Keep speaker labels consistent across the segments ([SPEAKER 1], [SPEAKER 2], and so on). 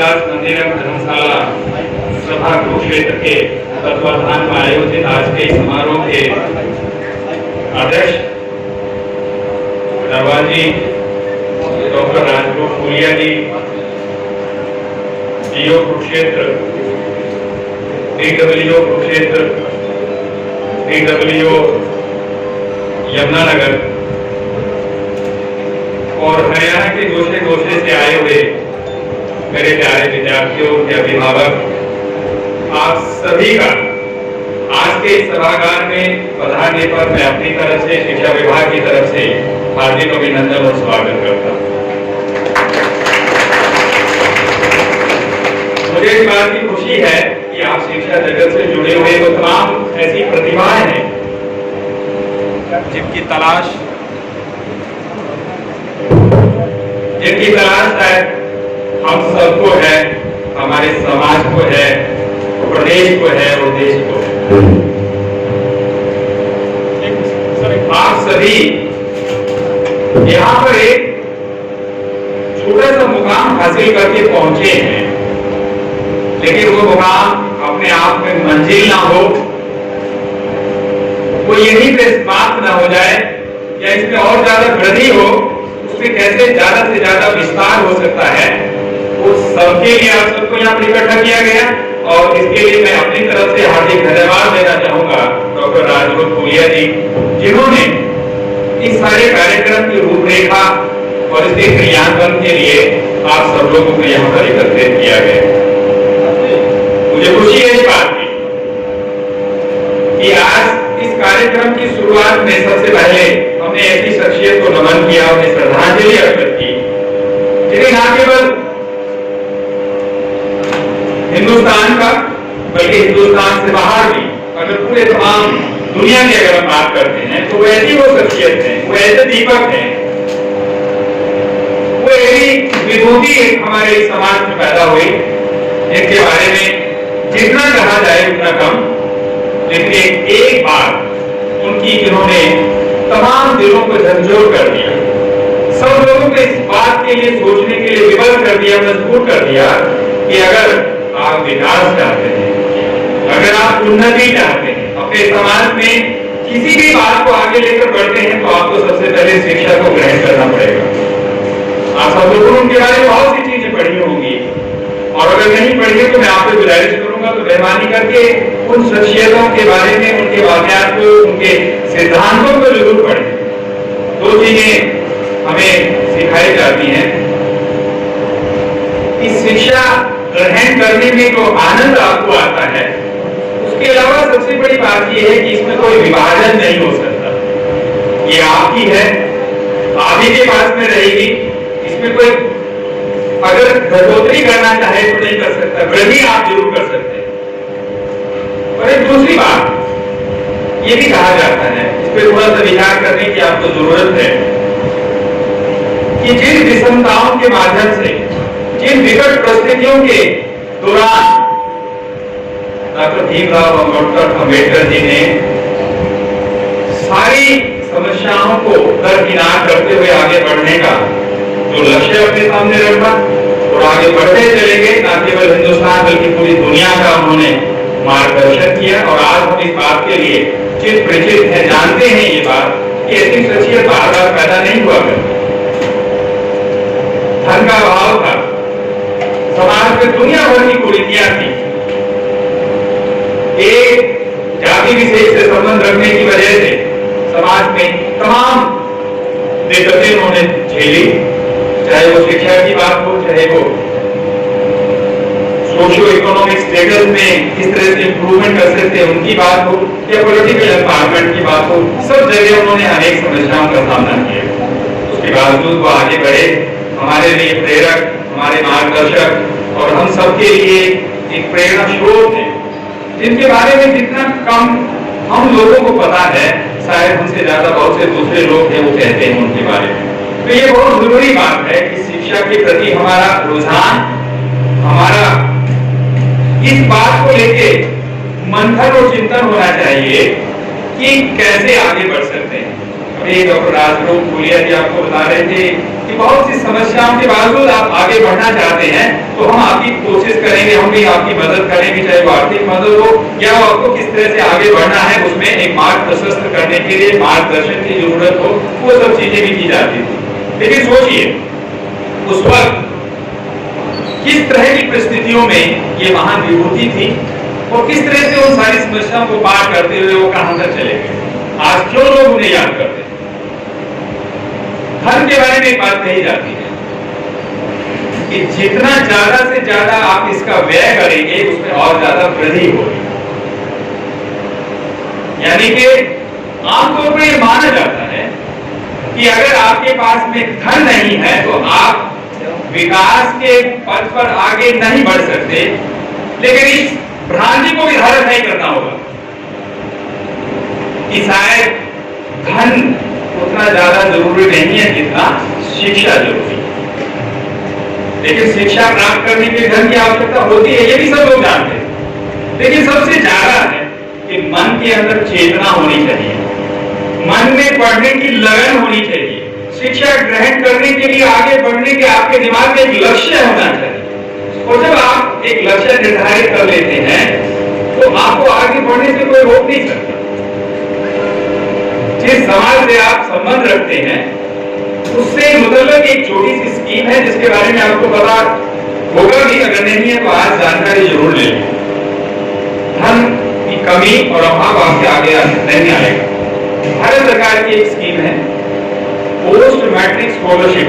[SPEAKER 1] तुलसीदास मंदिरम धर्मशाला सभा कुरुक्षेत्र के तत्वाधान में आयोजित आज के समारोह के अध्यक्ष Rawal ji, doctor Rajroop Phulia ji, DO Kurukshetra, DWO Kurukshetra, DWO Yamunanagar और हरियाणा के दूसरे गोशे से आए हुए मेरे प्यारे विद्यार्थियों के अभिभावक, आप सभी का आज के इस सभागार में पधारने पर मैं अपनी तरफ से शिक्षा विभाग की तरफ से हार्दिक अभिनंदन और स्वागत करता हूं। मुझे इस बात की खुशी है कि आप शिक्षा जगत से जुड़े हुए वो तमाम ऐसी प्रतिभाएं हैं जिनकी तलाश शायद हम सबको है, हमारे समाज को है, प्रदेश को है और देश को है। आप सभी यहाँ पर एक छोटा सा मुकाम हासिल करके पहुंचे हैं, लेकिन वो मुकाम अपने आप में मंजिल ना हो, वो यहीं पे समाप्त ना हो जाए या इसमें और ज्यादा वृद्धि हो, उसमें कैसे ज्यादा से ज्यादा विस्तार हो सकता है, वो सबके लिए आप सबको यहाँ पर इकट्ठा किया गया। और इसके लिए मैं अपनी तरफ से हार्दिक धन्यवाद देना चाहूंगा डॉक्टर राजरूप फूलिया जी, जिन्होंने इस सारे कार्यक्रम की रूपरेखा और इसके क्रियान्वयन के लिए आप सब लोगों को यहाँ पर एकत्रित किया गया। मुझे खुशी है इस बात की कि आज इस कार्यक्रम की शुरुआत में सबसे पहले हमने ऐसी शख्सियत को नमन किया, उन्हें श्रद्धांजलि अर्पित की, जिन्हें न केवल हिंदुस्तान का बल्कि हिंदुस्तान से बाहर भी, अगर पूरे तमाम दुनिया की अगर हम बात करते हैं तो ऐसी वो शख्सियत है, वो ऐसे दीपक है, वो ऐसी विभूति हमारे समाज में पैदा हुई जिनके बारे में जितना कहा जाए उतना कम, लेकिन एक बात उनकी जिन्होंने तमाम दिलों को झकझोर कर दिया, सब लोगों को इस बात के लिए सोचने के लिए विवश कर दिया, मजबूर कर दिया कि अगर आप विकास चाहते हैं, अगर आप उन्नति चाहते हैं, अपने समाज में किसी भी बात को आगे लेकर बढ़ते हैं, तो आपको सबसे पहले शिक्षा को ग्रहण करना पड़ेगा। आप सब लोगों उनके बारे में बहुत सी चीजें पढ़ी होंगी, और अगर नहीं पढ़ी है तो मैं आपसे गुजारिश करूंगा तो मेहरबानी करके उन शख्सियतों के बारे में, उनके वाकयात को, उनके सिद्धांतों को जरूर पढ़ें। दो चीजें हमें सिखाई जाती हैं कि शिक्षा ग्रहण करने में जो आनंद आपको आता है, उसके अलावा सबसे बड़ी बात यह है कि इसमें कोई विभाजन नहीं हो सकता। ये आपकी है, आप ही के पास में रहेगी, इसमें कोई अगर बढ़ोतरी करना चाहे तो नहीं कर सकता, वृद्धि आप जरूर कर सकते हैं। और एक दूसरी बात ये भी कहा जाता है, इस पर थोड़ा सा विचार करने की आपको जरूरत है कि जिन विषमताओं के माध्यम से, जिन विकट परिस्थितियों के दौरान डॉक्टर भीमराव अम्बेडकर जी ने सारी समस्याओं को दरकिनार करते हुए आगे बढ़ने का जो लक्ष्य अपने सामने रखा और आगे बढ़ते चले गए, न केवल हिंदुस्तान बल्कि पूरी दुनिया का उन्होंने मार्गदर्शन किया। और आज हम इस बात के लिए चित परिचित हैं, जानते हैं ये बात कि ऐसी शख्सियत बार बार पैदा नहीं हुआ करती। धन का अभाव था, समाज में दुनिया भर की कुरीतियां थी, एक जाति विशेष से संबंध रखने की वजह से समाज में तमाम दिक्कतें उन्होंने झेली, चाहे वो शिक्षा की बात हो, चाहे वो सोशियो इकोनॉमिक स्टेटस में किस तरह से इंप्रूवमेंट कर सकते हैं उनकी बात हो, या पॉलिटिकल एम्पावरमेंट की बात हो, सब जगह उन्होंने अनेक समस्याओं का सामना किया। उसके बावजूद वो आगे बढ़े, हमारे लिए प्रेरक, हमारे मार्गदर्शक और हम सबके लिए एक प्रेरणा स्रोत है, जिनके बारे में जितना कम हम लोगों को पता है, शायद हमसे ज्यादा बहुत से दूसरे लोग हैं वो कहते हैं उनके बारे में। तो ये बहुत जरूरी बात है कि शिक्षा के प्रति हमारा रुझान, हमारा इस बात को लेके मंथन और चिंतन होना चाहिए कि कैसे आगे बढ़ सकते हैं। अभी डॉक्टर राजरूप फूलिया जी आपको बता रहे थे कि बहुत सी समस्याओं के बावजूद आप आगे बढ़ना चाहते हैं, तो हम आपकी कोशिश करेंगे, हम भी आपकी मदद करेंगे, चाहे वो आर्थिक मदद हो या वो आपको किस तरह से आगे बढ़ना है उसमें एक मार्ग प्रशस्त करने के लिए मार्गदर्शन की जरूरत हो, वो सब चीजें भी की जाती थी। लेकिन सोचिए उस वक्त किस तरह की परिस्थितियों में ये महान विभूति थी और किस तरह से उन सारी समस्याओं को पार करते हुए वो कहां तक चले गए। आज क्यों लोग उन्हें याद करते हैं? धर्म के बारे में एक बात कही जाती है कि जितना ज्यादा से ज्यादा आप इसका व्यय करेंगे उसमें और ज्यादा वृद्धि होगी। यानी कि आमतौर पर यह माना जाता है कि अगर आपके पास में धन नहीं है तो आप विकास के पथ पर आगे नहीं बढ़ सकते। लेकिन इस भ्रांति को भी धारण नहीं करना होगा कि शायद धन उतना ज्यादा जरूरी नहीं है जितना शिक्षा जरूरी है। लेकिन शिक्षा प्राप्त करने के लिए धन की आवश्यकता होती है, ये भी सब लोग जानते हैं। लेकिन सबसे ज्यादा है कि मन के अंदर चेतना होनी चाहिए, मन में पढ़ने की लगन होनी चाहिए, शिक्षा ग्रहण करने के लिए आगे बढ़ने के आपके दिमाग में एक लक्ष्य होना चाहिए। और जब आप एक लक्ष्य निर्धारित कर लेते हैं तो आपको आगे बढ़ने से कोई रोक नहीं सकता। जिस समाज से आप संबंध रखते हैं उससे मुतल्लिक एक छोटी सी स्कीम है जिसके बारे में आपको पता होगा भी, अगर नहीं है तो आज जानकारी जरूर ले लें। धन की कमी और अभाव आपके आगे नहीं आएगा। भारत सरकार की एक स्कीम है पोस्ट मैट्रिक स्कॉलरशिप।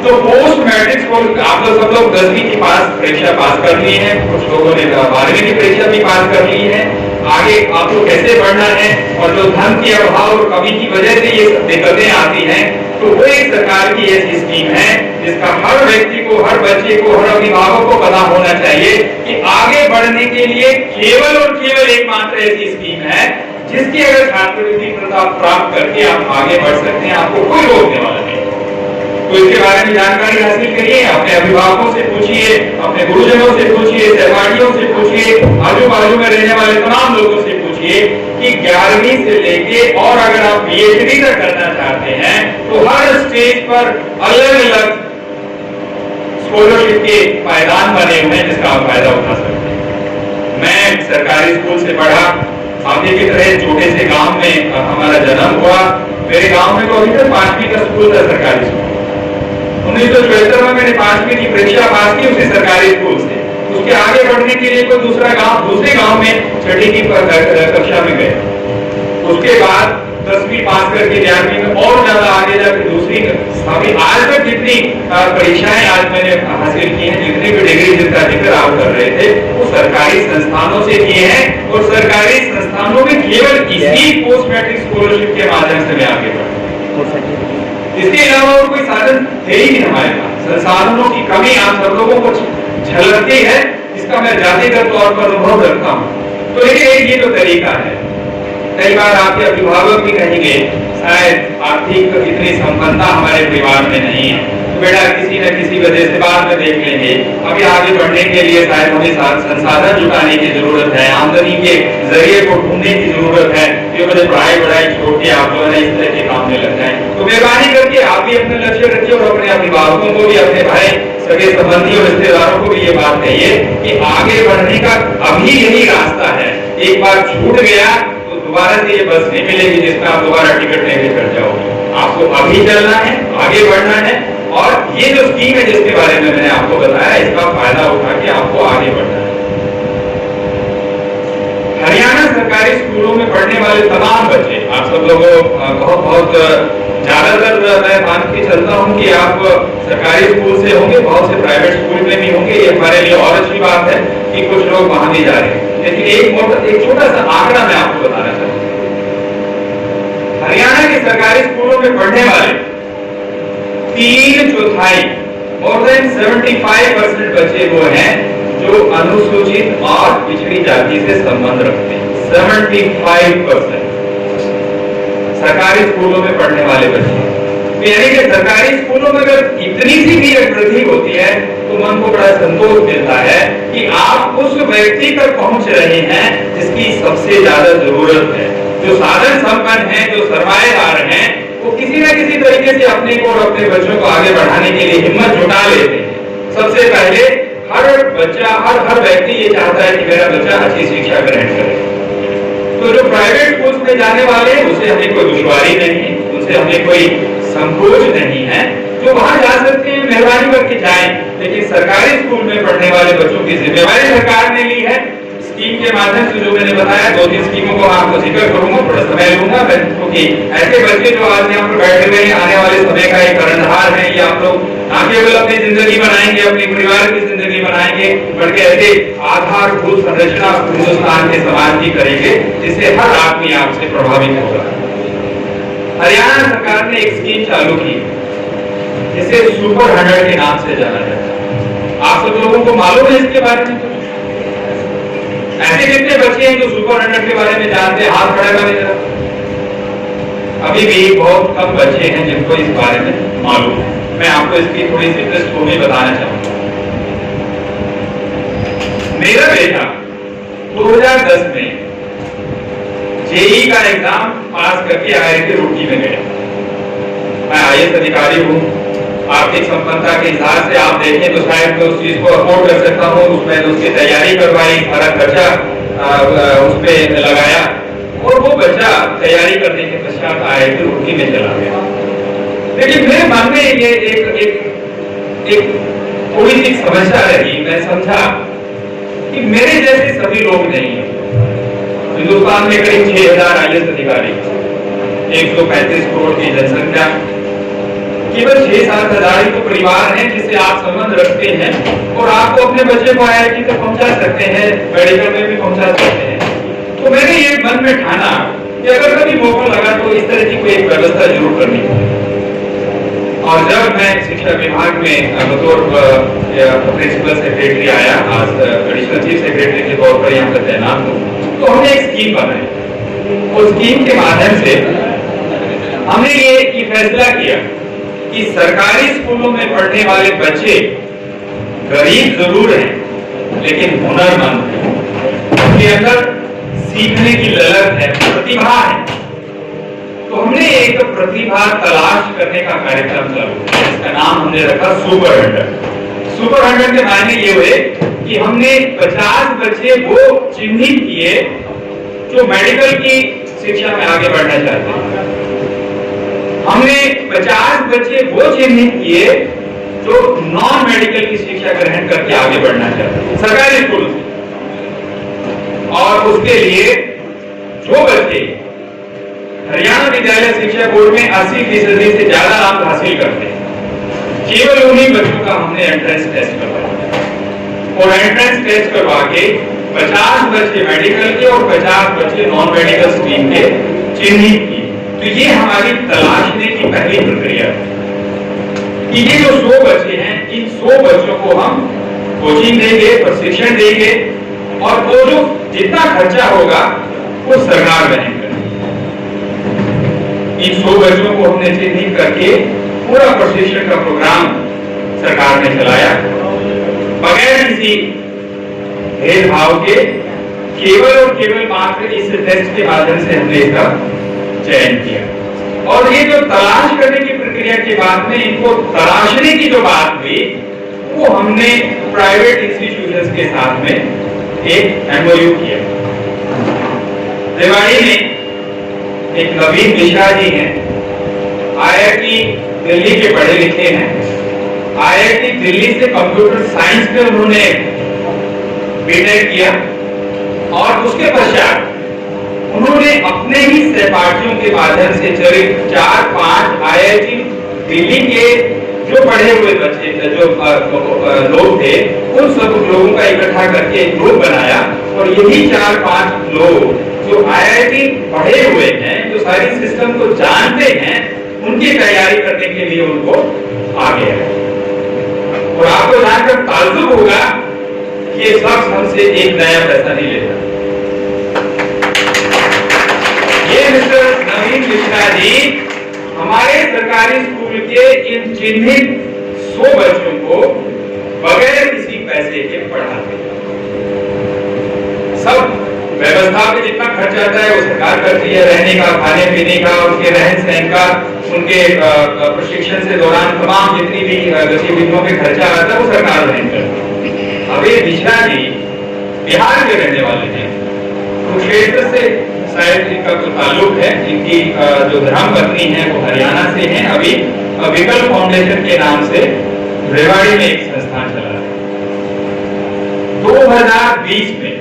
[SPEAKER 1] तो पोस्ट मैट्रिक स्कॉलरशिप आप लोग सब लोग 10वीं की परीक्षा पास कर ली है, कुछ लोगों ने 12वीं की परीक्षा भी पास कर ली है। आगे आपको कैसे बढ़ना है और जो धन के अभाव और कमी की वजह से ये दिक्कतें आती हैं, तो वो एक सरकार की ऐसी स्कीम है जिसका हर व्यक्ति को, हर बच्चे को, हर अभिभावक को पता होना चाहिए कि आगे बढ़ने के लिए केवल और केवल एकमात्र ऐसी स्कीम है जिसकी अगर छात्रवृत्ति प्राप्त करके आप आगे बढ़ सकते हैं, आपको कोई रोकने वाला नहीं। तो इसके बारे में जानकारी हासिल करिए, अपने अभिभावकों से पूछिए, अपने गुरुजनों से पूछिए, सहपाठियों से पूछिए, आजू बाजू में रहने वाले तमाम लोगों से पूछिए कि 11वीं से लेके और अगर आप पीएचडी तक करना चाहते हैं तो हर स्टेज पर अलग अलग स्कॉलरशिप के पायदान बने हुए हैं जिसका आप फायदा उठा सकते हैं। मैं सरकारी स्कूल से पढ़ा, आपके की तरह छोटे से गांव में हमारा जन्म हुआ। मेरे गांव में तो अभी तक 5वीं का स्कूल था, सरकारी स्कूल। 1974 में मैंने 5वीं की परीक्षा पास की उसी सरकारी स्कूल से। उसके आगे बढ़ने के लिए कोई दूसरे गांव में 6ठी की कक्षा में गए। उसके बाद 10वीं पास करके 11वीं में और ज्यादा आगे जाकर दूसरी। अभी आज तक जितनी परीक्षाएं आज मैंने हासिल की हैं, जितनी भी डिग्री जिनका जिक्र आप कर रहे थे, वो सरकारी संस्थानों से किए हैं और सरकारी संस्थानों में केवल इसी पोस्ट मैट्रिक स्कॉलरशिप के माध्यम से मैं आगे बढ़ा। इसके अलावा और कोई साधन थे ही नहीं हमारे पास। संसाधनों की कमी आप सब लोगों को झलकती है, इसका मैं जातिगत तौर पर अनुभव रखता हूँ। तो लेकिन ये तो तरीका है। कई बार आपके अभिभावक भी कहेंगे शायद आर्थिक इतनी संपन्नता हमारे परिवार में नहीं है, तो बेटा किसी न किसी वजह से बाद में देख लेंगे, अभी आगे बढ़ने के लिए शायद हमें संसाधन जुटाने की जरूरत है, आमदनी के जरिए को ढूंढने की जरूरत है, ये वजह पढ़ाई छोड़ के आप लोग इस तरह के काम में लग जाए। तो मेहरबानी करके आप भी अपने लक्ष्य रखिए और अपने अभिभावकों को भी, अपने भाई सगे संबंधी और रिश्तेदारों को भी ये बात कहिए कि आगे बढ़ने का अभी यही रास्ता है। एक बार छूट गया दोबारा से ये बस नहीं मिलेगी जिसमें आप दोबारा टिकट लेके कर जाओगे। आपको अभी चलना है, आगे बढ़ना है और ये जो स्कीम है जिसके बारे में मैंने आपको बताया, इसका फायदा उठा के आपको आगे बढ़ना है। हरियाणा सरकारी स्कूलों में पढ़ने वाले तमाम बच्चे, आप सब लोगों बहुत ज्यादातर मैं मान के चलता हूँ कि आप सरकारी स्कूल से होंगे, बहुत से प्राइवेट स्कूल में भी होंगे। ये हमारे लिए और अच्छी बात है कि कुछ लोग वहां भी जा रहे हैं। लेकिन एक छोटा सा आंकड़ा मैं आपको बताना चाहता हूँ। हरियाणा के सरकारी स्कूलों में पढ़ने वाले 3/4 more than 75% बच्चे वो हैं जो अनुसूचित और पिछड़ी जाति से संबंध रखते हैं। 75% सरकारी स्कूलों में पढ़ने वाले बच्चे। यानी कि सरकारी स्कूलों में अगर इतनी सी भी वृद्धि होती है तो मन को बड़ा संतोष मिलता है कि आप उस व्यक्ति तक पहुंच रहे हैं जिसकी सबसे ज्यादा जरूरत है। जो साधन संपन्न हैं, जो सरमाएदार हैं, वो किसी न किसी तरीके से अपने को और अपने बच्चों को आगे बढ़ाने के लिए हिम्मत जुटा लेते हैं। सबसे पहले हर बच्चा, हर व्यक्ति ये चाहता है कि मेरा बच्चा अच्छी शिक्षा ग्रहण करे। तो जो प्राइवेट स्कूल में जाने वाले हैं, उससे हमें कोई दुश्वारी नहीं है, उनसे हमें कोई संकोच नहीं है, जो वहां जा सकते हैं मेहरबानी करके जाएं। लेकिन सरकारी स्कूल में पढ़ने वाले बच्चों की जिम्मेवारी सरकार ने ली है। स्कीम के माध्यम से जो मैंने बताया, 2-3 स्कीमों को आपको जिक्र करूंगा, थोड़ा समय लूंगा क्योंकि ऐसे बच्चे जो आज यहाँ पर बैठे हुए हैं, आने वाले समय का एक कर्णधार है। ये आप लोग ना केवल अपनी जिंदगी बनाएंगे, अपने परिवार की जिंदगी बनाएंगे, बल्कि ऐसे आधारभूत संरचना हिंदुस्तान के समाज की करेंगे जिससे हर आदमी आपसे प्रभावित होगा। हरियाणा सरकार ने एक स्कीम चालू की जिसे सुपर 100 के नाम से जाना जाता है। आप सब लोगों को मालूम है इसके बारे में? ऐसे कितने बच्चे हैं जो सुपर 100 के बारे में जानते हैं? हाथ खड़ा करें जरा। अभी भी बहुत कम बच्चे हैं जिनको इस बारे में मालूम है। मैं आपको इसकी थोड़ी सी पृष्ठभूमि बताना चाहूंगा। मेरा बेटा 2010 में जेईई का एग्जाम पास करके IIT रुड़की में गया। मैं IAS अधिकारी हूँ। आर्थिक संपन्नता के हिसाब से आप देखें तो शायद मैं उस चीज को अफोर्ड कर सकता हूँ। उसमें उसकी तैयारी करवाई, सारा खर्चा उस पर लगाया और वो बच्चा तैयारी करने के पश्चात IIT रुड़की में चला गया। लेकिन मेरे मन में ये एक थोड़ी सी समस्या रही। मैं समझा कि मेरे जैसे सभी लोग नहीं है। हिंदुस्तान में करीब 6000 IAS अधिकारी, 135 करोड़ की जनसंख्या, केवल 6-7 हजार ही तो परिवार हैं जिससे आप संबंध रखते हैं और आपको अपने बच्चे को IIT तक पहुंचा सकते हैं, मेडिकल में भी पहुंचा सकते हैं। तो मैंने ये मन में ठाना कि अगर कभी मौका लगा तो इस तरह की कोई एक व्यवस्था जरूर करनी चाहिए। और जब मैं शिक्षा विभाग में बतौर प्रिंसिपल सेक्रेटरी आया, आज एडिशनल चीफ सेक्रेटरी के तौर पर यहाँ पर तैनात हूँ, तो हमने एक स्कीम बनाई। उस स्कीम के माध्यम से हमने ये फैसला किया कि सरकारी स्कूलों में पढ़ने वाले बच्चे गरीब जरूर हैं लेकिन हुनरमंद हैं, उनके अंदर सीखने की ललक है, प्रतिभा है। तो हमने एक प्रतिभा तलाश करने का कार्यक्रम चालू किया। इसका नाम हमने रखा सुपर 100। सुपर 100 के मायने ये हुए कि हमने 50 बच्चे वो चिन्हित किए जो मेडिकल की शिक्षा में आगे बढ़ना चाहते हैं। हमने 50 बच्चे वो चिन्हित किए जो नॉन मेडिकल की शिक्षा ग्रहण करके आगे बढ़ना चाहते हैं सरकारी स्कूल से। और उसके लिए जो बच्चे हरियाणा विद्यालय शिक्षा बोर्ड में 80% से ज्यादा अंक हासिल करते हैं, केवल उन्हीं बच्चों का हमने एंट्रेंस टेस्ट करवाया। और एंट्रेंस टेस्ट करवा के 50 बच्चे मेडिकल के और 50 बच्चे नॉन मेडिकल स्ट्रीम के चिन्हित किए। तो ये हमारी तलाशने की पहली प्रक्रिया है कि ये जो 100 बच्चे हैं, इन 100 बच्चों को हम कोचिंग देंगे, प्रशिक्षण देंगे और वो जो जितना खर्चा होगा वो सरकार वहन करेगी। इन 100 बच्चों को हमने चिन्हित करके पूरा प्रशिक्षण का प्रोग्राम सरकार ने चलाया बगैर किसी भेदभाव के। केवल और केवल मात्र इस टेस्ट के माध्यम से हमने इसका चयन किया। और ये जो तलाश करने की प्रक्रिया के बाद में इनको तलाशने की जो बात हुई, वो हमने प्राइवेट इंस्टीट्यूशंस के साथ में एक MOU किया। रेवाड़ी में एक नवीन मिश्रा जी हैं, IIT दिल्ली के पढ़े लिखे हैं। IIT दिल्ली से कंप्यूटर साइंस में उन्होंने BTech किया और उसके पश्चात उन्होंने अपने ही सहपाठियों के माध्यम से 4-5 IIT दिल्ली के जो पढ़े हुए बच्चे जो लोग थे, उन सब लोगों का इकट्ठा करके एक ग्रुप बनाया और यही 4-5 लोग जो IIT पढ़े हुए हैं, जो सारी सिस्टम को जानते हैं, उनकी तैयारी करने के लिए उनको आगे आए। और आपको जानकर ताज्जुब होगा कि ये शख्स हमसे एक नया पैसा नहीं लेता। ये मिस्टर नवीन मिश्रा जी हमारे सरकारी स्कूल के इन चिन्हित 100 बच्चों को बगैर किसी पैसे के पढ़ाते हैं। सब व्यवस्था पे जितना खर्च आता है वो सरकार करती है, रहने का, खाने पीने का, उनके रहन सहन का, उनके प्रशिक्षण से दौरान तमाम जितनी भी गतिविधियों के खर्चा आता है वो सरकार वहन करती है। अब ये मिश्रा जी बिहार के रहने वाले हैं, कुरुक्षेत्र से शायद इनका कोई ताल्लुक है, इनकी जो धर्म पत्नी है वो हरियाणा से हैं। अभी विकल्प फाउंडेशन के नाम से रेवाड़ी में एक संस्थान चला है। 2020 में,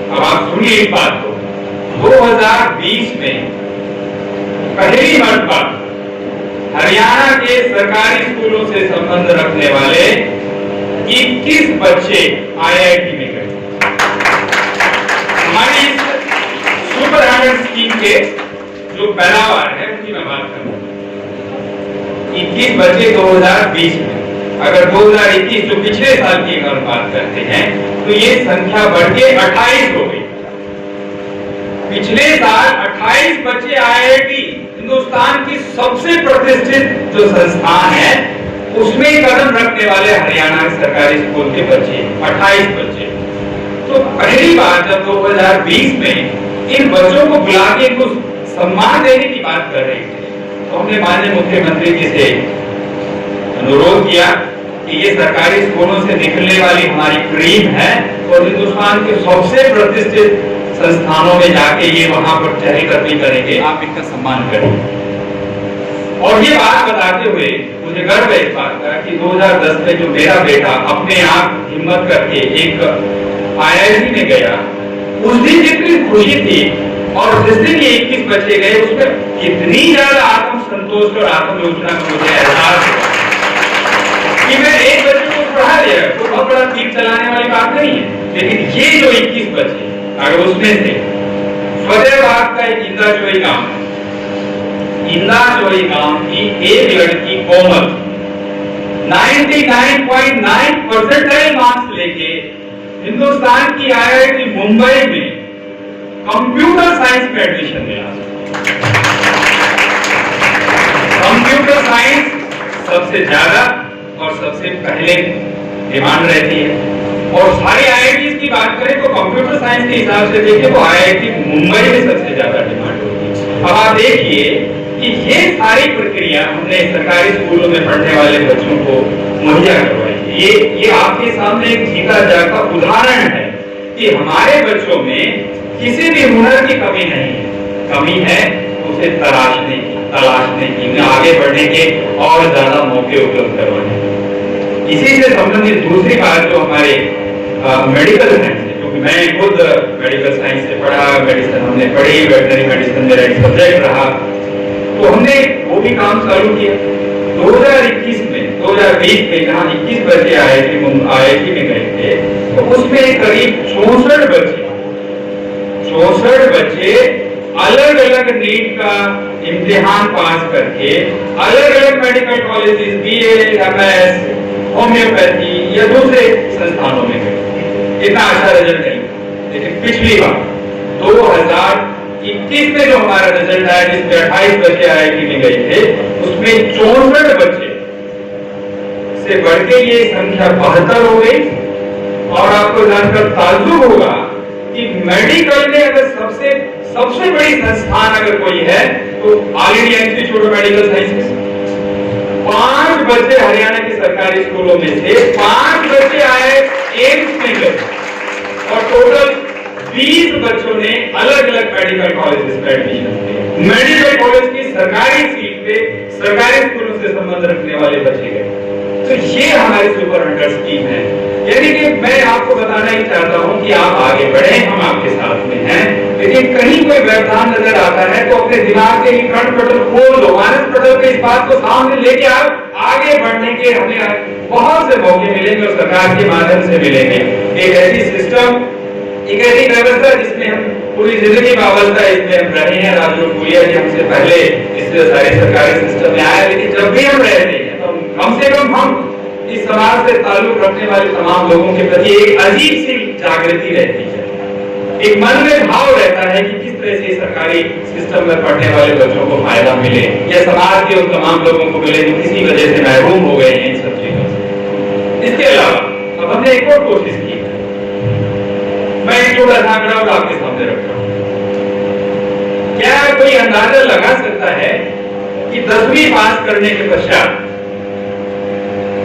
[SPEAKER 1] अब आप सुनिए इस बात को, 2020 में पहली मर्तबा हरियाणा के सरकारी स्कूलों से संबंध रखने वाले 21 बच्चे IIT में गए। हमारी सुपर 100 स्कीम के जो पैदावार है उनकी मैं बात करूंगा। 21 बच्चे 2020 में, अगर 2021 जो पिछले साल की अगर बात करते हैं तो ये संख्या बढ़ के 28 हो गई। पिछले साल 28 बच्चे IIT, हिंदुस्तान की सबसे प्रतिष्ठित जो संस्थान है उसमें कदम रखने वाले हरियाणा के सरकारी स्कूल के बच्चे 28 बच्चे। तो पहली बार जब 2020 में इन बच्चों को बुला के इनको सम्मान देने की बात कर रहे थे तो हमने माननीय मुख्यमंत्री जी से अनुरोध किया कि ये सरकारी स्कूलों से निकलने वाली हमारी क्रीम है और हिंदुस्तान के सबसे प्रतिष्ठित संस्थानों में जाके ये वहां पर चहलकदमी करेंगे, आप इनका सम्मान करेंगे। और ये बात बताते हुए मुझे गर्व है इस बात का कि 2010 में जो मेरा बेटा अपने आप हिम्मत करके एक IIT में गया, उस दिन जितनी खुशी थी और जिस दिन ये 21 बच्चे गए उसमें कितनी ज्यादा आत्म संतोष और आत्मयोजना का मुझे एहसास हुआ कि मैं एक बच्चे को पढ़ा दिया। कोई बहुत बड़ा तीर चलाने वाली बात नहीं है, लेकिन ये जो 21 बच्चे अगर उसमें से फतेहाबाद का एक इंदाजोई गांव, इंदाजोई गांव की एक लड़की कोमल 99.9 परसेंटाइल मार्क्स लेके हिंदुस्तान की IIT मुंबई में कंप्यूटर साइंस में एडमिशन मिला। कंप्यूटर साइंस सबसे ज्यादा और सबसे पहले डिमांड रहती है और सारी IITs की बात करें तो कंप्यूटर साइंस के हिसाब से देखिए तो IIT मुंबई में सबसे ज्यादा डिमांड होती है। अब आप देखिए कि ये सारी प्रक्रिया हमने सरकारी स्कूलों में पढ़ने वाले बच्चों को मुहैया करवाई है। ये आपके सामने एक जीता जागता उदाहरण है कि हमारे बच्चों में किसी भी हुनर की कमी नहीं है, कमी है उसे तलाशने की, उन्हें आगे बढ़ने के और ज्यादा मौके उपलब्ध करवाने। इसी से संबंधित दूसरी बात जो हमारे मेडिकल साइंस है, क्योंकि मैं खुद मेडिकल साइंस से पढ़ा, मेडिसिन हमने पढ़ी, वेटनरी मेडिसिन मेरा एक सब्जेक्ट रहा, तो हमने वो भी काम चालू किया। 2020 में जहाँ 21 बच्चे IIT में गए थे तो उसमें करीब 64 बच्चे अलग अलग नीट का इम्तिहान पास करके अलग अलग medical colleges, BA, MS, homeopathy या दूसरे संस्थानों में गए। इतना अच्छा रिजल्ट नहीं, लेकिन पिछली बार 2021 में जो हमारा रिजल्ट आया जिसमें 28 बच्चे IIT में गए थे उसमें 64 बच्चे से बढ़ के ये संख्या 72 हो गई। और आपको जानकर ताज्जुब होगा कि मेडिकल में अगर सबसे बड़ी संस्थान अगर कोई है तो all India institute of medical sciences. 5 बच्चे हरियाणा के सरकारी स्कूलों में से 5 बच्चे आए एम्स में गए और टोटल 20 बच्चों ने अलग अलग मेडिकल कॉलेजेस में एडमिशन लिए। मेडिकल कॉलेज की सरकारी सीट पे सरकारी स्कूलों से संबंध रखने वाले बच्चे गए। तो ये हमारी सुपर 100 स्कीम है। यानी कि मैं आपको बताना ही चाहता हूं कि आप आगे बढ़े, हम आपके साथ में हैं, लेकिन कहीं कोई व्यवधान नजर आता है तो अपने दिमाग के फ्रंट पटल खोल दो, मानस पटल पे इस बात को सामने लेके आप आगे बढ़ने के हमें बहुत से मौके मिलेंगे और सरकार के माध्यम से मिलेंगे। एक ऐसी सिस्टम, एक ऐसी व्यवस्था जिसमें हम पूरी जिंदगी बावलता इसमें हम रहे हैं। राजू भूलिया जी हमसे पहले इस सारे सरकारी सिस्टम में आए, लेकिन जब भी हम रहते हैं तो कम से कम हम इस समाज से ताल्लुक रखने वाले तमाम लोगों के प्रति एक अजीब सी जागृति रहती है, एक मन में भाव रहता है कि किस तरह से सरकारी सिस्टम में पढ़ने वाले बच्चों को फायदा मिले या समाज के उन तमाम लोगों को मिले जो किसी वजह से महरूम हो गए हैं इन सब चीजों से। इसके अलावा अब हमने एक और कोशिश की, मैं एक छोटा सा आंकड़ा आपके सामने रख रहा हूँ। कोई अंदाजा लगा सकता है कि 10वीं पास करने के पश्चात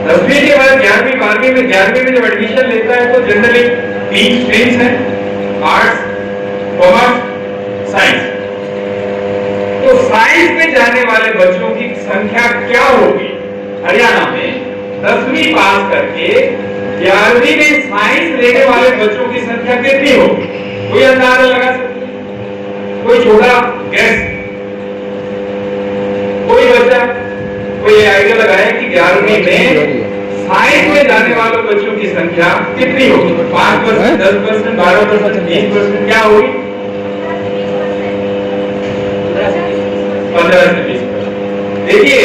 [SPEAKER 1] 10वीं के बाद 11वीं 12वीं में 11वीं में जब एडमिशन लेता है तो जनरली 3 स्ट्रीम्स हैं, आर्ट्स, कॉमर्स, साइंस। तो साइंस में जाने वाले बच्चों की संख्या क्या होगी हरियाणा में 10वीं पास करके 11वीं में साइंस लेने वाले बच्चों की संख्या कितनी होगी? कोई अंदाजा लगा सकता है? कोई छोटा गैस? कोई बच्चा कोई आइडिया लगाए कि 11वीं में साइंस में जाने वाले बच्चों की संख्या कितनी होगी? 5%, 10%, 12%, 20%, क्या होगी? 15 से 20%। देखिए,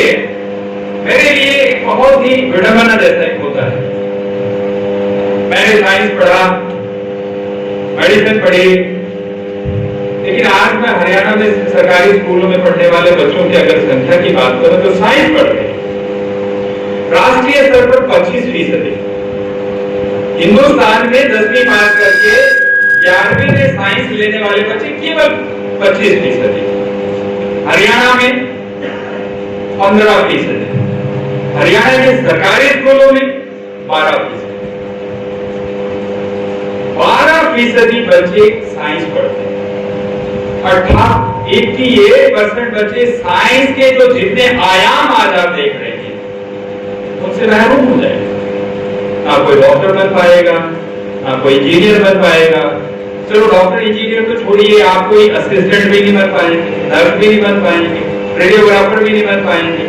[SPEAKER 1] मेरे लिए बहुत ही विडंबना जैसा एक होता है। मैंने साइंस पढ़ा, मेडिसिन पढ़ी, लेकिन आज मैं हरियाणा में सरकारी स्कूलों में पढ़ने वाले बच्चों की अगर संख्या की बात करूं तो साइंस पढ़ते हैं राष्ट्रीय स्तर पर 25%। हिंदुस्तान में 10वीं पास करके 11वीं में साइंस लेने वाले बच्चे केवल 25%। हरियाणा में 15%। हरियाणा के सरकारी स्कूलों में 12%। 12% बच्चे साइंस पढ़ते हैं। 88% बच्चे साइंस के जो जितने आयाम आज आप देख रहे हैं उनसे महरूम हो जाएगा। ना कोई डॉक्टर बन पाएगा, ना कोई इंजीनियर बन पाएगा। चलो डॉक्टर इंजीनियर तो छोड़िए, आप कोई असिस्टेंट भी नहीं बन पाएंगे, नर्स भी नहीं बन पाएंगे, रेडियोग्राफर भी नहीं बन पाएंगे,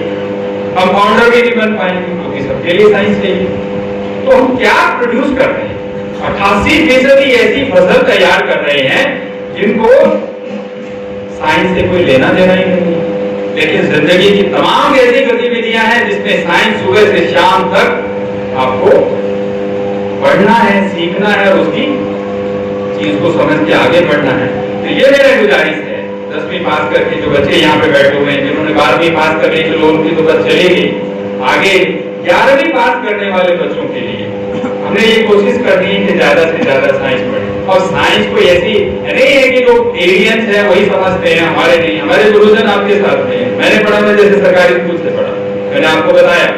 [SPEAKER 1] कंपाउंडर भी नहीं बन पाएंगे, क्योंकि सबके लिए साइंस चाहिए। तो हम क्या प्रोड्यूस कर रहे हैं? 88% ऐसी फसल तैयार कर रहे हैं जिनको साइंस से कोई लेना देना ही नहीं है। लेकिन जिंदगी की तमाम ऐसी गतिविधियां हैं जिसमें साइंस सुबह से शाम तक आपको पढ़ना है, सीखना है और उसकी चीज को समझ के आगे बढ़ना है। तो ये मेरा गुजारिश है 10वीं पास करके जो बच्चे यहाँ पे बैठे हुए हैं, जिन्होंने 12वीं पास करने की लोग उनकी तो बस चलेगी, आगे 11वीं पास करने वाले बच्चों के लिए हमने ये कोशिश करनी है कि ज्यादा से ज्यादा साइंस पढ़े। और साइंस कोई ऐसी नहीं है कि लोग एलियंस है वही समझते हैं, हमारे नहीं। हमारे गुरुजन आपके साथ में, मैंने पढ़ा था जैसे सरकारी स्कूल से पढ़ा, मैंने आपको बताया,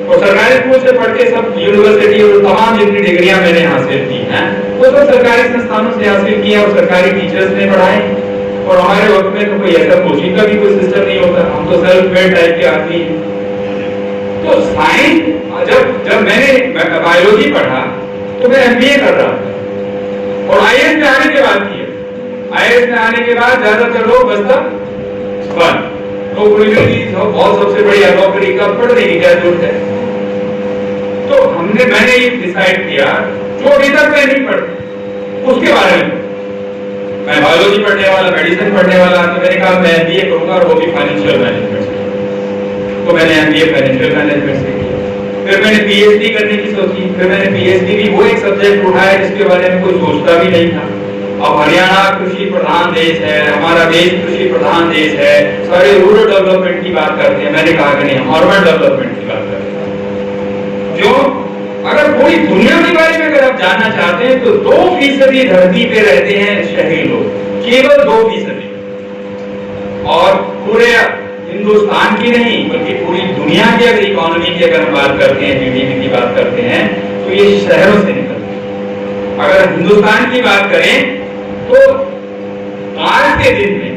[SPEAKER 1] और सरकारी स्कूल से पढ़ के सब यूनिवर्सिटी और तमाम जितनी डिग्रियां मैंने हासिल की हैं वो सब सरकारी संस्थानों से हासिल किया और सरकारी टीचर्स ने पढ़ाए। और हमारे वक्त में तो कोई ऐसा कोचिंग का भी कोई सिस्टम नहीं होता, हम तो सेल्फ मेड टाइप के आदमी हैं। तो साइंस जब मैंने बायोलॉजी पढ़ा तो मैं एमबीए कर रहा था और आईएएस में आने के बाद किया। आईएएस में आने के बाद ज्यादातर लोग बस्ता बन नौकरी बहुत सबसे बढ़िया नौकरी का पढ़ने की क्या जरूरत है। तो मैंने ये डिसाइड किया जो अभी तक मैं नहीं पढ़ उसके बारे में, मैं बायोलॉजी पढ़ने वाला, मेडिसिन पढ़ने वाला, तो मैंने कहा मैं एमबीए करूंगा और वो भी फाइनेंशियल मैनेजमेंट से। तो मैंने एमबीए फाइनेंशियल मैनेजमेंट से किया। फिर मैंने पीएचडी करने की सोची, फिर मैंने पीएचडी भी वो एक सब्जेक्ट उठाया जिसके बारे में कोई सोचता भी नहीं था। अब हरियाणा कृषि प्रधान देश है, हमारा देश कृषि प्रधान देश है, सारे रूरल डेवलपमेंट की बात करते हैं। मैंने कहा कि नहीं, हम अर्बन डेवलपमेंट की बात करते हैं। जो अगर पूरी दुनिया के बारे में अगर आप जानना चाहते हैं तो 2% धरती पे रहते हैं शहरी लोग, केवल 2%। और पूरे हिंदुस्तान की नहीं बल्कि पूरी दुनिया की अगर इकोनॉमी की अगर हम बात करते हैं, जीडीपी की बात करते हैं, तो ये शहरों से निकलते हैं। अगर हिंदुस्तान की बात करें तो आज के दिन में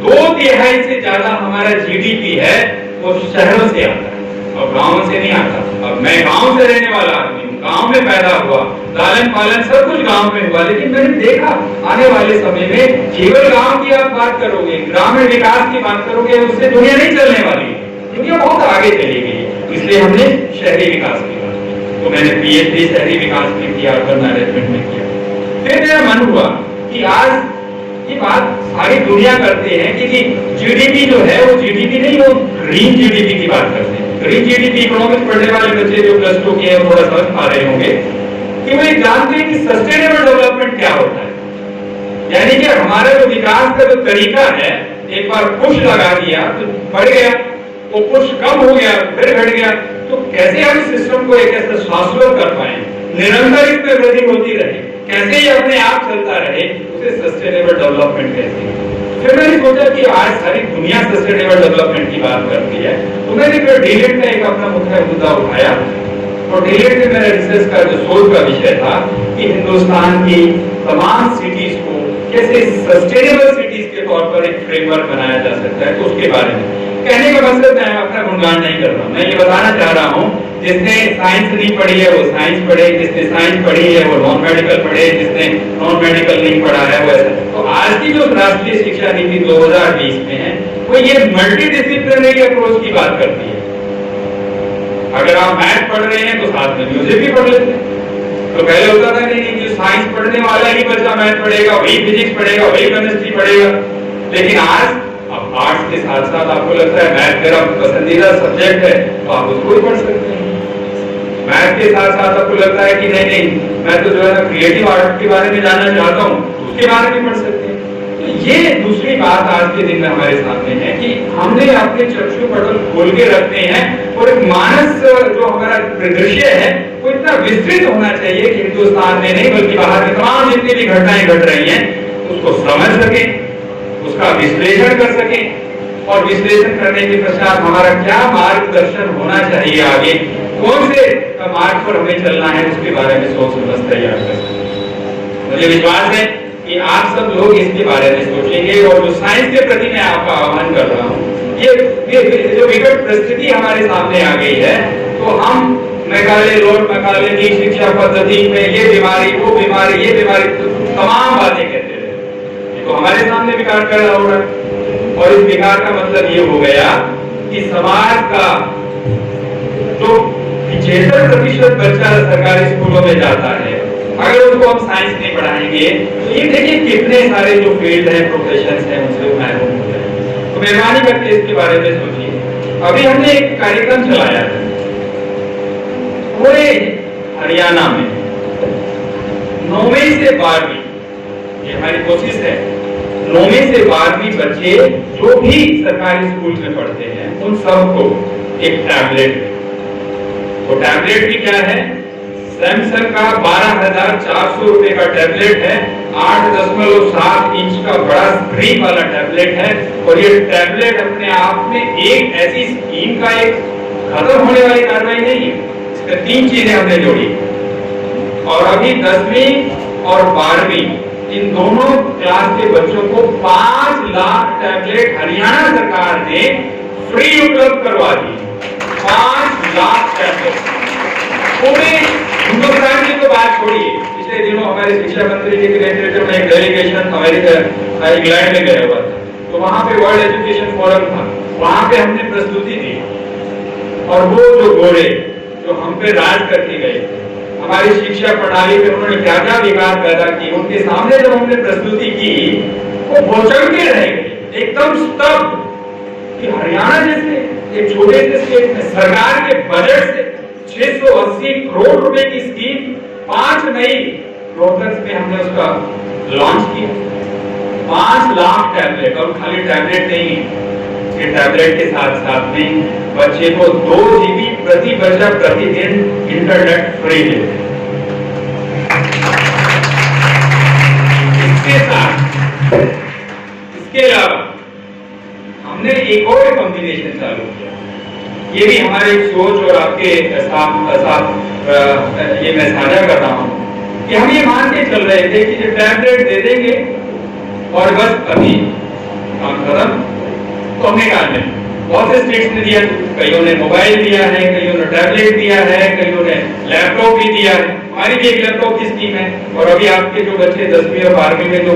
[SPEAKER 1] 2/3 से ज्यादा हमारा जीडीपी है वो शहरों से आता है और गांव से नहीं आता। अब मैं गांव से रहने वाला आदमी हूँ, गांव में पैदा हुआ, लालन पालन सब कुछ गांव में हुआ, लेकिन मैंने देखा आने वाले समय में केवल गांव की आप बात करोगे, ग्रामीण विकास की बात करोगे, उससे दुनिया नहीं चलने वाली। दुनिया बहुत आगे चली गई, इसलिए हमने शहरी विकास की बात की। तो मैंने पीएचडी शहरी विकास में किया, अर्बन मैनेजमेंट में किया। फिर मेरा मन हुआ कि आज ये बात सारी दुनिया करते हैं कि जीडीपी जो है वो जीडीपी नहीं, वो ग्रीन जीडीपी की बात करते हैं। ग्रीन जीडीपी इकोनॉमिक्स पढ़ने वाले बच्चे जो +2 के हैं थोड़ा समझ पा रहे होंगे कि वो ये जानते हैं कि सस्टेनेबल डेवलपमेंट क्या होता है। यानी कि हमारा जो विकास का जो तरीका है, एक बार पुश लगा दिया तो बढ़ गया, वो पुश कम हो गया फिर घट गया, तो कैसे हम इस सिस्टम को एक ऐसा शाश्वत कर पाए, निरंतर इसमें वृद्धि होती रहे, कैसे ये अपने आप चलता रहे, उसे सस्टेनेबल डेवलपमेंट कहते हैं। फिर मैंने सोचा कि आज सारी दुनिया सस्टेनेबल डेवलपमेंट की बात करती है, तो मैंने फिर डीलेट का एक अपना मुख्य मुद्दा उठाया। और डीलेट में मेरा रिसर्च का जो शोध का विषय था कि हिंदुस्तान की तमाम सिटीज को कैसे सस्टेनेबल सिटीज के तौर पर एक फ्रेमवर्क बनाया जा सकता है। तो उसके बारे में कहने का मतलब मैं अपना गुणगान नहीं कर रहा हूँ, मैं ये बताना चाह रहा हूँ जिसने साइंस नहीं पढ़ी है वो साइंस पढ़े, जिसने साइंस पढ़ी है वो नॉन मेडिकल पढ़े, जिसने नॉन मेडिकल नहीं पढ़ा है वो ऐसा। तो आज की जो राष्ट्रीय शिक्षा नीति 2020 में है वो ये मल्टी डिसिप्लिनरी अप्रोच की बात करती है। अगर आप मैथ पढ़ रहे हैं तो साथ में म्यूजिक भी पढ़ लेते हैं। तो पहले होता था नहीं कि साइंस पढ़ने वाला ही बच्चा मैथ पढ़ेगा, वही फिजिक्स पढ़ेगा, वही केमिस्ट्री पढ़ेगा। लेकिन आज अब आर्ट्स के साथ साथ आपको लगता है मैथ मेरा पसंदीदा सब्जेक्ट है तो आप उसको भी पढ़ सकते हैं। मैथ के साथ साथ आपको लगता है कि नहीं मैं तो जो है ना क्रिएटिव आर्ट के बारे में जानना चाहता हूँ, उसके बारे में पढ़ सकते हैं। तो ये दूसरी बात आज के दिन में हमारे सामने है कि हमने अपने चक्षु पटल खोल के रखते हैं और एक मानस जो हमारा परिदृश्य है वो इतना विस्तृत होना चाहिए कि हिंदुस्तान में नहीं बल्कि बाहर में तमाम जितनी भी घटनाएं घट रही हैं उसको समझ सके, उसका विश्लेषण कर सके और विश्लेषण करने के पश्चात हमारा क्या मार्गदर्शन होना चाहिए, आगे कौन से मार्ग पर हमें चलना है उसके बारे में सोच समझ तैयार कर सके। मुझे विश्वास है कि आप सब लोग इसके बारे में सोचेंगे और जो साइंस के प्रति मैं आपका आह्वान कर रहा हूँ, ये जो विकट परिस्थिति हमारे सामने आ गई है तो हम मैकाले लॉर्ड मैकाले की शिक्षा पद्धति में ये बीमारी वो बीमारी ये बीमारी तमाम बातें कहते रहे, तो हमारे सामने विकार कर रहा होगा। और इस विकार का मतलब ये हो गया कि समाज का जो 75% बच्चा सरकारी स्कूलों में जाता है, अगर उसको हम साइंस नहीं पढ़ाएंगे तो ये देखिए कितने सारे जो फील्ड हैं प्रोफेशंस हैं उनसे महरूम हो जाएंगे। तो मेहरबानी करके इसके बारे में सोचिए। अभी हमने एक कार्यक्रम चलाया है पूरे हरियाणा में 9वीं से 12वीं, ये हमारी कोशिश है 9वीं से 12वीं बच्चे जो भी सरकारी स्कूल में पढ़ते हैं उन सबको एक टैबलेट, वो टैबलेट भी क्या है, सैमसंग का 12,400 रुपए का टैबलेट है, 8.7 इंच का बड़ा स्क्रीन वाला टैबलेट है। और ये टैबलेट अपने आप में एक ऐसी स्कीम का एक खत्म होने वाली कार्रवाई नहीं है, इसमें 3 चीजें हमने जोड़ी। और अभी 10वीं और 12वीं इन दोनों क्लास के बच्चों को 5 लाख टैबलेट हरियाणा सरकार ने फ्री उपलब्ध करवा दी। 5 लाख टैबलेट पूरे हिंदुस्तान की तो बात छोड़िए, पिछले दिनों हमारे शिक्षा मंत्री जी के नेतृत्व में एक डेलीगेशन अमेरिका इंग्लैंड में गया हुआ था, तो वहां पे वर्ल्ड एजुकेशन फोरम था, वहां पे हमने प्रस्तुति दी और वो जो गोरे जो हम पे राज करके गए हमारी शिक्षा प्रणाली में उन्होंने क्या क्या विकार पैदा किए, उनके सामने जब हमने प्रस्तुति की वो भौचक्के रह गए, एकदम स्तब्ध कि हरियाणा जैसे एक छोटे से स्टेट में सरकार के बजट से 680 करोड़ रुपए की स्कीम 5 नई रोहतक में हमने उसका लॉन्च किया। 5 लाख टैबलेट, और खाली टैबलेट नहीं है, ये टैबलेट के साथ साथ में बच्चे को 2 GB प्रति बच्चा प्रतिदिन इंटरनेट फ्री देते हैं। इसके साथ इसके अलावा हमने एक और कॉम्बिनेशन चालू किया, ये भी हमारे सोच और आपके साथ ये मैं साझा कर रहा हूँ कि हम ये मान के चल रहे थे कि जो टैबलेट दे देंगे और बस अभी काम खत्म, तो हमने कहा नहीं, बहुत से स्टेट्स ने दिया, कईयों ने मोबाइल दिया है, कईयों ने टैबलेट दिया है, कईयों ने लैपटॉप भी दिया है, हमारी भी एक लैपटॉप की स्कीम है। और अभी आपके जो बच्चे 10वीं और 12वीं में जो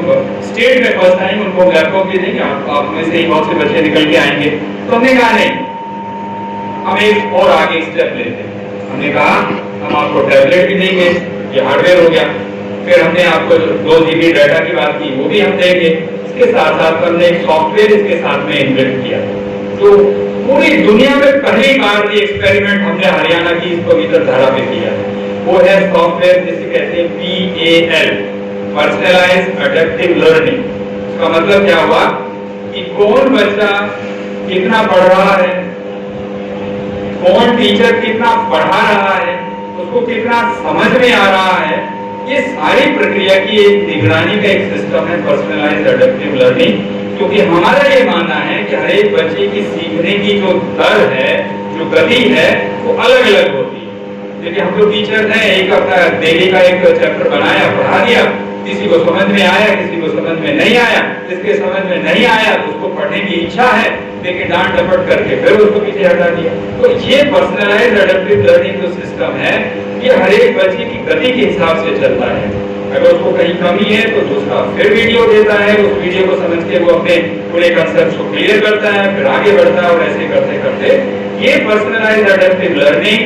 [SPEAKER 1] स्टेट में फर्स्ट आएंगे उनको लैपटॉप भी देंगे, आप में से ही बहुत से बच्चे निकल के आएंगे। तो हमने कहा नहीं, हम एक और आगे स्टेप लेते हैं, हमने कहा हम आपको टैबलेट भी देंगे, ये हार्डवेयर हो गया, फिर हमने आपको 2 GB डाटा की बात की वो भी हम देंगे, इसके साथ साथ हमने एक सॉफ्टवेयर इसके साथ में इन्वेस्ट किया। तो पूरी दुनिया में पहली बार ये एक्सपेरिमेंट हमने हरियाणा की इस पवित्र धारा पे किया, वो है सॉफ्टवेयर जिसे कहते हैं PAL, पर्सनलाइज्ड एडेप्टिव लर्निंग। इसका मतलब क्या हुआ कि कौन बच्चा कितना पढ़ रहा है, कौन टीचर कितना पढ़ा रहा है, उसको कितना समझ में आ रहा है, ये सारी प्रक्रिया की एक निगरानी का एक सिस्टम है पर्सनलाइज्ड एडेप्टिव लर्निंग। क्योंकि हमारा ये मानना है कि हर एक बच्चे की सीखने की जो दर है, जो गति है, वो अलग अलग होती है। देखिए हम लोग टीचर हैं, एक अपना डेली का एक चैप्टर बनाया, पढ़ा दिया, किसी को समझ में आया, किसी को समझ में नहीं आया, जिसके समझ में नहीं आया तो उसको पढ़ने की इच्छा है लेकिन डांट डपट करके फिर उसको पीछे हटा दिया। तो ये पर्सनलाइज्ड एडेप्टिव लर्निंग जो सिस्टम है, ये हर एक बच्चे की गति के हिसाब से चलता है। अगर उसको कहीं कमी है तो दूसरा फिर वीडियो देता है, उस वीडियो को समझ के वो अपने पूरे कंसेप्ट को क्लियर करता है, फिर आगे बढ़ता है और ऐसे करते करते ये पर्सनलाइज्ड एडेप्टिव लर्निंग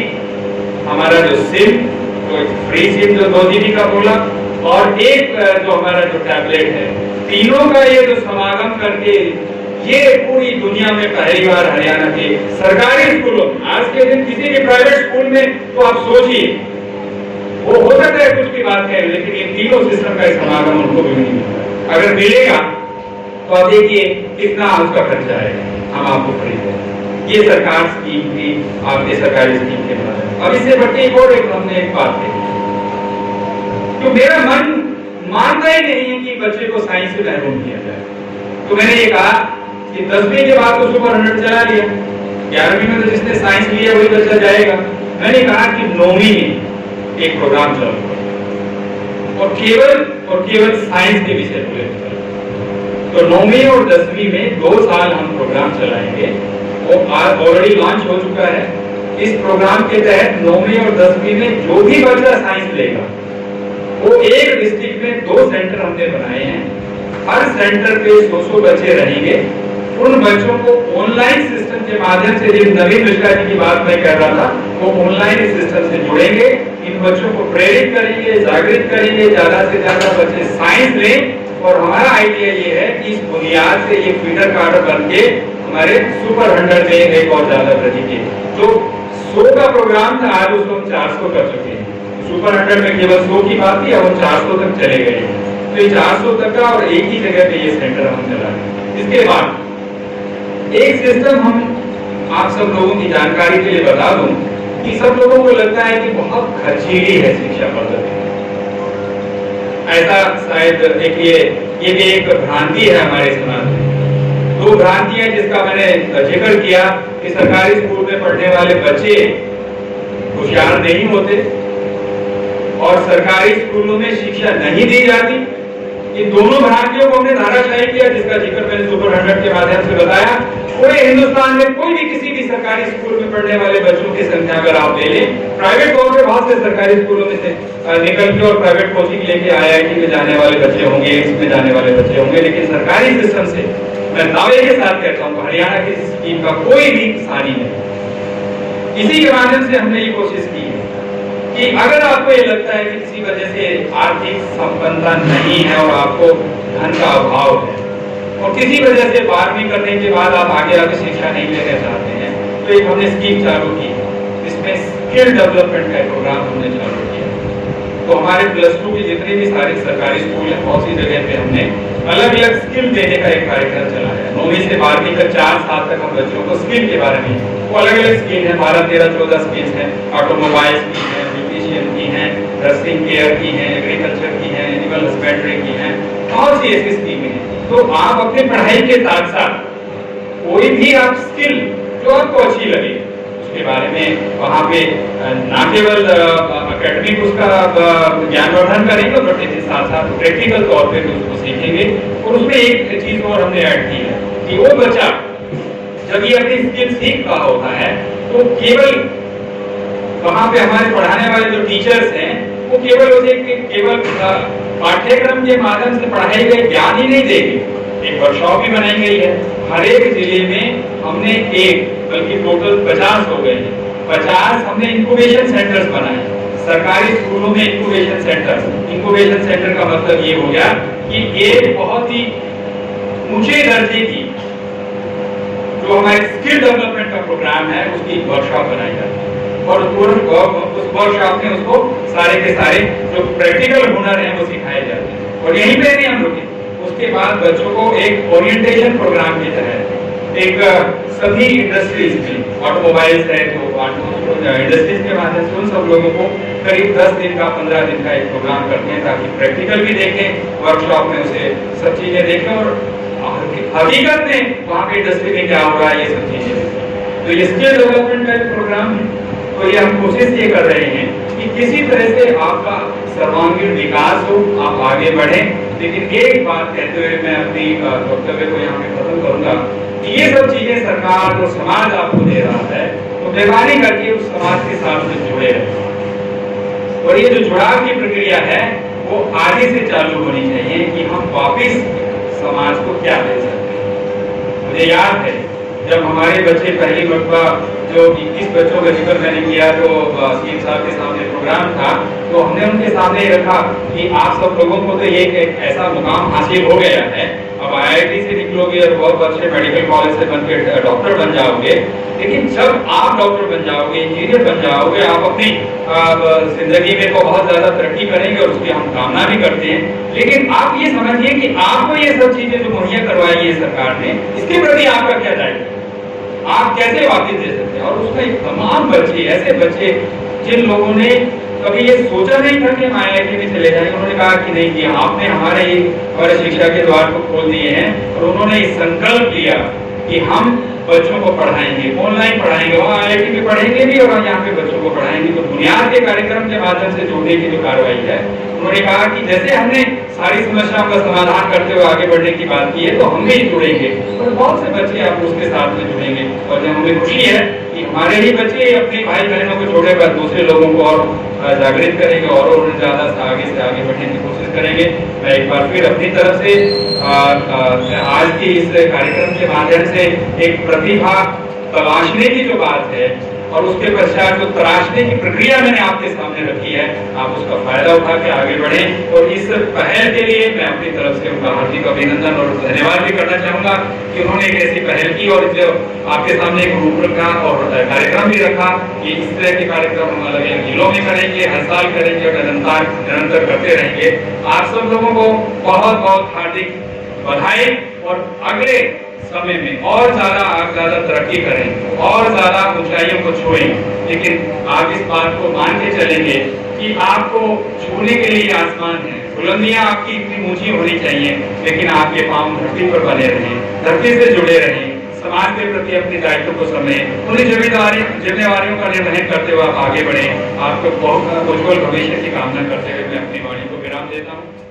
[SPEAKER 1] हमारा जो सिम, तो फ्री सिम जो 2 GB का बोला, और एक जो हमारा जो टैबलेट है, तीनों का ये जो समागम करके ये पूरी दुनिया में पहली बार हरियाणा के सरकारी स्कूलों में, आज के दिन किसी भी प्राइवेट स्कूल में तो आप सोचिए, वो हो सकता है कुछ की बात कहें, लेकिन ये तीनों सिस्टम का समागम उनको भी नहीं मिलता। अगर मिलेगा तो आप देखिए कितना उसका खर्चा आएगा, हम आपको खरीदें। ये सरकार स्कीम की, आपके सरकारी स्कीम के माध्यम। अब इससे बढ़ के हमने एक बात कही, तो मेरा मन मानता ही नहीं है कि बच्चे को साइंस से महरूम किया जाए। तो मैंने ये कहा कि 10वीं के बाद तो सुपर 100 चला लिया, 11वीं में तो जिसने साइंस लिया वही बच्चा जाएगा। मैंने कहा कि 9वीं में एक प्रोग्राम चलाओ और केवल साइंस के विषय को लेकर। तो 9वीं और 10वीं में 2 साल हम प्रोग्राम चलाएंगे, वो ऑलरेडी लॉन्च हो चुका है। इस प्रोग्राम के तहत 9वीं और 10वीं में जो भी बच्चा साइंस लेगा, वो एक डिस्ट्रिक्ट में 2 सेंटर हमने बनाए हैं। हर सेंटर पे 100 बच्चे रहेंगे। उन बच्चों को ऑनलाइन सिस्टम के माध्यम से, जिस नवीन मिश्रा जी की बात मैं कर रहा था, वो ऑनलाइन सिस्टम से जुड़ेंगे। इन बच्चों को प्रेरित करेंगे, जागृत करेंगे, ज्यादा से ज्यादा बच्चे साइंस लें। और हमारा आइडिया ये है कि इस बुनियाद से ये फीडर कार्ड बन के हमारे सुपर 100 में एक और ज्यादा वृद्धि के जो 100 का प्रोग्राम था, आज उसको हम 400 कर चुके हैं। सुपर 100 में केवल 100 की बात थी, अब हम 400 तक चले गए। तो ये 400 तक का और एक ही जगह पे ये सेंटर हम चला रहे। इसके बाद एक सिस्टम हम आप सब लोगों की जानकारी के लिए बता दूं कि सब लोगों को लगता है कि बहुत खर्चीली है शिक्षा पद्धति। ऐसा शायद देखिए, ये भी एक भ्रांति है हमारे समाज में। 2 भ्रांतियां जिसका मैंने जिक्र किया कि सरकारी स्कूल में पढ़ने वाले बच्चे होशियार नहीं होते और सरकारी स्कूलों में शिक्षा नहीं दी जाती। इन दोनों भ्रांतियों को हमने धाराशाही किया, जिसका जिक्र मैंने सुपर 100 के माध्यम से बताया। पूरे हिंदुस्तान में कोई भी किसी भी सरकारी स्कूल में पढ़ने वाले बच्चों की संख्या अगर आप ले लें, प्राइवेट तौर पे बहुत से सरकारी स्कूलों में से निकल के और प्राइवेट कोचिंग लेके IIT में जाने वाले बच्चे होंगे, एम्स में जाने वाले बच्चे होंगे, लेकिन सरकारी सिस्टम से मैं दावे के साथ कहता हूँ हरियाणा की स्कीम का कोई भी सानी नहीं। इसी के माध्यम से हमने ये कोशिश की कि अगर आपको ये लगता है कि किसी वजह से आर्थिक संपन्नता नहीं है और आपको धन का अभाव है और किसी वजह से 12वीं करने के बाद आप आगे शिक्षा नहीं लेना चाहते हैं, तो एक हमने स्कीम चालू की, इसमें स्किल डेवलपमेंट का प्रोग्राम हमने चालू किया। तो हमारे +2 के जितने भी सारे सरकारी स्कूल हैं, बहुत सी जगह पे हमने अलग अलग स्किल देने का एक कार्यक्रम चलाया है। 9वीं से 12वीं तक 4 साल तक हम बच्चों को स्किल के बारे में, वो अलग अलग स्किल है, 12, 13, 14 स्किल्स हैं। ऑटोमोबाइल्स की है, ब्यूटिशियन की है, नर्सिंग केयर की है, एग्रीकल्चर की है, एनिमल हस्बेंड्री की है, बहुत सी ऐसी स्कीमें हैं। तो आप अपनी पढ़ाई के साथ साथ कोई भी आप स्किल जो आपको अच्छी लगे उसके बारे में वहाँ पे ना केवल एकेडमिक उसका ज्ञानवर्धन करेंगे, बट इसके साथ साथ प्रैक्टिकल तौर पे भी उसको सीखेंगे। और उसमें एक चीज और हमने ऐड की है कि वो बच्चा जब ये अपनी स्किल सीख रहा होता है तो केवल वहाँ पे हमारे पढ़ाने वाले जो टीचर्स हैं वो केवल उसे केवल पाठ्यक्रम के माध्यम से पढ़ाए गए ज्ञान ही नहीं देगी, एक वर्कशॉप भी बनाई गई है। हर एक जिले में हमने एक बल्कि टोटल 50 हो गए हैं, 50 हमने इंक्यूबेशन सेंटर्स बनाए सरकारी स्कूलों में। इंक्यूबेशन सेंटर का मतलब ये हो गया कि एक बहुत ही ऊंचे दर्जे की जो हमारे स्किल डेवलपमेंट का प्रोग्राम है उसकी वर्कशॉप बनाई जाती है और उस वर्कशॉप में उसको सारे के सारे जो प्रैक्टिकल हुनर हैं वो सिखाए जाते हैं। और यहीं पे नहीं हम रुके, उसके बाद बच्चों को एक ओरिएंटेशन प्रोग्राम की तरह एक सभी इंडस्ट्रीज में, ऑटोमोबाइल्स है तो इंडस्ट्रीज के माध्यम से उन सब लोगों को करीब 10 दिन का 15 दिन का एक प्रोग्राम करते हैं ताकि प्रैक्टिकल भी देखें, वर्कशॉप में उसे सब चीजें देखें और हकीकत में वहाँ पे इंडस्ट्री में क्या हो रहा है, ये सब चीजें। तो स्किल डेवलपमेंट का एक प्रोग्राम है, तो ये हम कोशिश ये कर रहे हैं कि किसी तरह से आपका सर्वांगीण विकास हो, आप आगे बढ़ें। लेकिन एक बात कहते हुए मैं अपनी वक्तव्य को यहाँ पे खत्म करूंगा कि ये सब चीजें सरकार और समाज आपको दे रहा है, तो मेहरबानी करके उस समाज के साथ से जुड़े रहें। और ये जो जुड़ाव की प्रक्रिया है वो आगे से चालू होनी चाहिए कि हम वापिस समाज को क्या दे सकते हैं। मुझे याद है जब हमारे बच्चे पहली मरतबा, जो 21 बच्चों का जिक्र मैंने किया, तो सीएम साहब के सामने प्रोग्राम था, तो हमने उनके सामने रखा कि आप सब लोगों को तो ये एक ऐसा मुकाम हासिल हो गया है, अब आईआईटी से निकलोगे और बहुत अच्छे मेडिकल कॉलेज से बनकर डॉक्टर बन जाओगे, लेकिन जब आप डॉक्टर बन जाओगे, इंजीनियर बन जाओगे, आप अपनी जिंदगी में तो बहुत ज्यादा तरक्की करेंगे और उसकी हम कामना भी करते हैं। लेकिन आप ये समझिए कि आपको ये सब चीजें जो मुहैया करवाई है सरकार ने, इसके प्रति आपका क्या दायित्व, आप कैसे वाकिफ दे सकते हैं। और उसमें तमाम बच्चे, ऐसे बच्चे जिन लोगों ने कभी ये सोचा नहीं था कि हम आईआईटी में चले जाएंगे, उन्होंने कहा कि नहीं जी, आपने हमारे शिक्षा के द्वार को खोल दिए हैं। और उन्होंने ये संकल्प लिया कि हम बच्चों को पढ़ाएंगे, ऑनलाइन पढ़ाएंगे, वहाँ आईआईटी में पढ़ेंगे भी और यहाँ पे बच्चों को पढ़ाएंगे। तो बुनियाद के कार्यक्रम के माध्यम से जोड़ने की जो कार्रवाई है, उन्होंने कहा कि जैसे हमने सारी समस्याओं का समाधान करते हुए आगे बढ़ने की बात की है, तो हम भी जुड़ेंगे और बहुत से बच्चे आप उसके साथ में जुड़ेंगे। और जब हमें खुशी है कि हमारे ही बच्चे अपने भाई बहनों को जोड़े पर दूसरे लोगों को और जागृत करेंगे और उन्हें ज्यादा से आगे बढ़ने की कोशिश करेंगे। मैं एक बार फिर अपनी तरफ से आज की इस कार्यक्रम के माध्यम से एक प्रतिभा तलाशने की जो बात है और उसके पश्चात जो तराशने की प्रक्रिया मैंने आपके सामने रखी है, आप उसका फायदा उठा के आगे बढ़ें। और इस पहल के लिए मैं अपनी तरफ से उनका हार्दिक अभिनंदन और धन्यवाद भी करना चाहूंगा कि उन्होंने एक ऐसी पहल की और जो आपके सामने एक रूपरेखा और कार्यक्रम भी रखा कि इस तरह के कार्यक्रम हम अलग अलग जिलों में करेंगे, हर साल करेंगे और निरंतर करते रहेंगे। आप सब लोगों को बहुत बहुत हार्दिक बधाई और अगले समय में और ज्यादा तरक्की करें और ज्यादा ऊंचाइयों को छुएं। लेकिन आप इस बात को मान के चलेंगे कि आपको छूने के लिए आसमान है, बुलंदियां आपकी इतनी ऊंची होनी चाहिए, लेकिन आपके पांव धरती पर बने रहें, धरती से जुड़े रहें, समाज के प्रति अपने दायित्व को समझें, उन्हें जिम्मेवारियों का निर्वहन करते हुए आप आगे बढ़ें। आपको बहुत उज्जवल भविष्य की कामना करते हुए मैं अपनी वाणी को विराम देता हूँ।